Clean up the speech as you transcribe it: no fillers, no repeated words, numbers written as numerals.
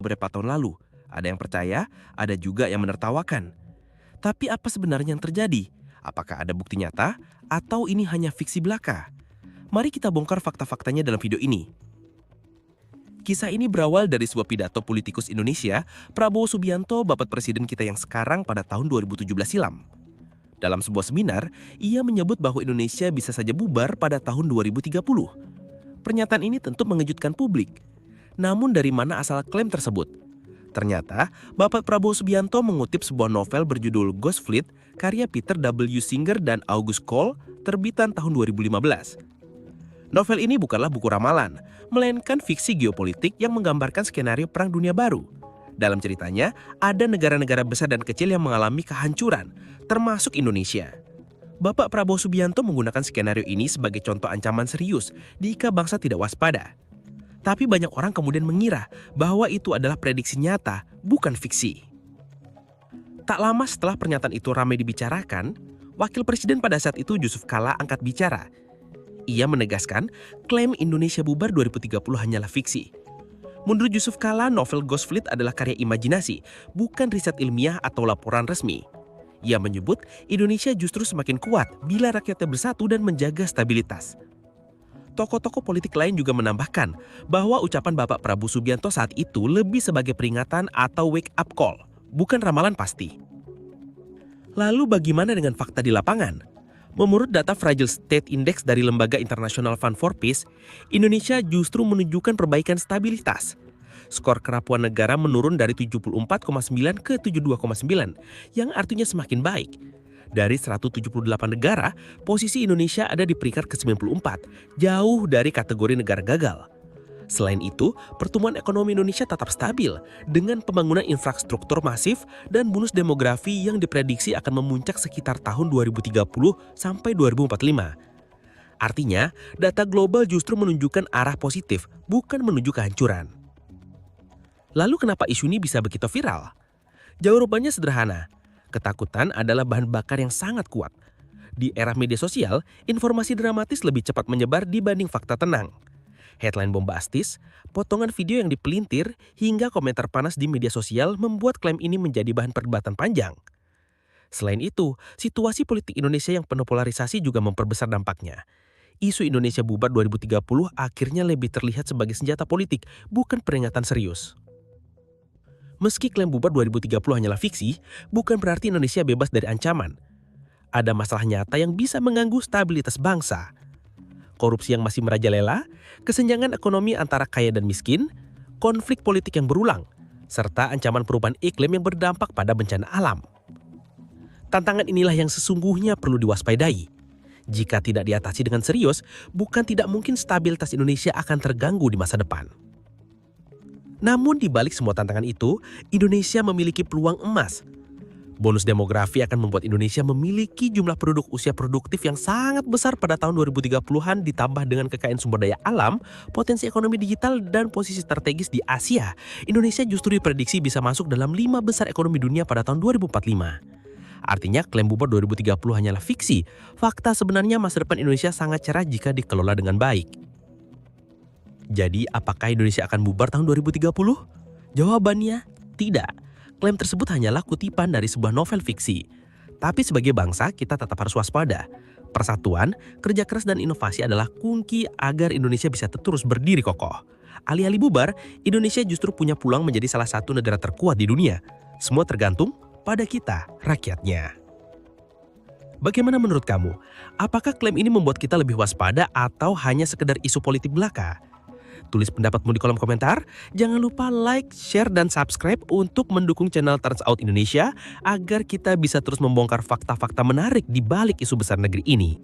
beberapa tahun lalu. Ada yang percaya, ada juga yang menertawakan. Tapi apa sebenarnya yang terjadi? Apakah ada bukti nyata atau ini hanya fiksi belaka? Mari kita bongkar fakta-faktanya dalam video ini. Kisah ini berawal dari sebuah pidato politikus Indonesia, Prabowo Subianto, bapak presiden kita yang sekarang pada tahun 2017 silam. Dalam sebuah seminar, ia menyebut bahwa Indonesia bisa saja bubar pada tahun 2030. Pernyataan ini tentu mengejutkan publik. Namun dari mana asal klaim tersebut? Ternyata, Bapak Prabowo Subianto mengutip sebuah novel berjudul Ghost Fleet, karya Peter W. Singer dan August Cole, terbitan tahun 2015. Novel ini bukanlah buku ramalan, melainkan fiksi geopolitik yang menggambarkan skenario Perang Dunia Baru. Dalam ceritanya, ada negara-negara besar dan kecil yang mengalami kehancuran, termasuk Indonesia. Bapak Prabowo Subianto menggunakan skenario ini sebagai contoh ancaman serius jika bangsa tidak waspada. Tapi banyak orang kemudian mengira bahwa itu adalah prediksi nyata, bukan fiksi. Tak lama setelah pernyataan itu ramai dibicarakan, Wakil Presiden pada saat itu Yusuf Kala angkat bicara. Ia menegaskan klaim Indonesia bubar 2030 hanyalah fiksi. Menurut Yusuf Kala, novel Ghost Fleet adalah karya imajinasi, bukan riset ilmiah atau laporan resmi. Ia menyebut Indonesia justru semakin kuat bila rakyatnya bersatu dan menjaga stabilitas. Tokoh-tokoh politik lain juga menambahkan bahwa ucapan Bapak Prabowo Subianto saat itu lebih sebagai peringatan atau wake up call, bukan ramalan pasti. Lalu bagaimana dengan fakta di lapangan? Menurut data Fragile State Index dari Lembaga International Fund for Peace, Indonesia justru menunjukkan perbaikan stabilitas. Skor kerapuan negara menurun dari 74,9 ke 72,9, yang artinya semakin baik. Dari 178 negara, posisi Indonesia ada di peringkat ke-94, jauh dari kategori negara gagal. Selain itu, pertumbuhan ekonomi Indonesia tetap stabil dengan pembangunan infrastruktur masif dan bonus demografi yang diprediksi akan memuncak sekitar tahun 2030 sampai 2045. Artinya, data global justru menunjukkan arah positif, bukan menuju kehancuran. Lalu kenapa isu ini bisa begitu viral? Jawabannya sederhana. Ketakutan adalah bahan bakar yang sangat kuat. Di era media sosial, informasi dramatis lebih cepat menyebar dibanding fakta tenang. Headline bombastis, potongan video yang dipelintir, hingga komentar panas di media sosial membuat klaim ini menjadi bahan perdebatan panjang. Selain itu, situasi politik Indonesia yang penuh polarisasi juga memperbesar dampaknya. Isu Indonesia bubar 2030 akhirnya lebih terlihat sebagai senjata politik, bukan peringatan serius. Meski klaim bubar 2030 hanyalah fiksi, bukan berarti Indonesia bebas dari ancaman. Ada masalah nyata yang bisa mengganggu stabilitas bangsa. Korupsi yang masih merajalela, kesenjangan ekonomi antara kaya dan miskin, konflik politik yang berulang, serta ancaman perubahan iklim yang berdampak pada bencana alam. Tantangan inilah yang sesungguhnya perlu diwaspadai. Jika tidak diatasi dengan serius, bukan tidak mungkin stabilitas Indonesia akan terganggu di masa depan. Namun di balik semua tantangan itu, Indonesia memiliki peluang emas. Bonus demografi akan membuat Indonesia memiliki jumlah penduduk usia produktif yang sangat besar pada tahun 2030-an ditambah dengan kekayaan sumber daya alam, potensi ekonomi digital, dan posisi strategis di Asia. Indonesia justru diprediksi bisa masuk dalam 5 besar ekonomi dunia pada tahun 2045. Artinya klaim bubar 2030 hanyalah fiksi. Fakta sebenarnya masa depan Indonesia sangat cerah jika dikelola dengan baik. Jadi apakah Indonesia akan bubar tahun 2030? Jawabannya tidak. Klaim tersebut hanyalah kutipan dari sebuah novel fiksi. Tapi sebagai bangsa, kita tetap harus waspada. Persatuan, kerja keras, dan inovasi adalah kunci agar Indonesia bisa terus berdiri kokoh. Alih-alih bubar, Indonesia justru punya peluang menjadi salah satu negara terkuat di dunia. Semua tergantung pada kita, rakyatnya. Bagaimana menurut kamu? Apakah klaim ini membuat kita lebih waspada atau hanya sekedar isu politik belaka? Tulis pendapatmu di kolom komentar. Jangan lupa like, share, dan subscribe untuk mendukung channel Turns Out Indonesia agar kita bisa terus membongkar fakta-fakta menarik di balik isu besar negeri ini.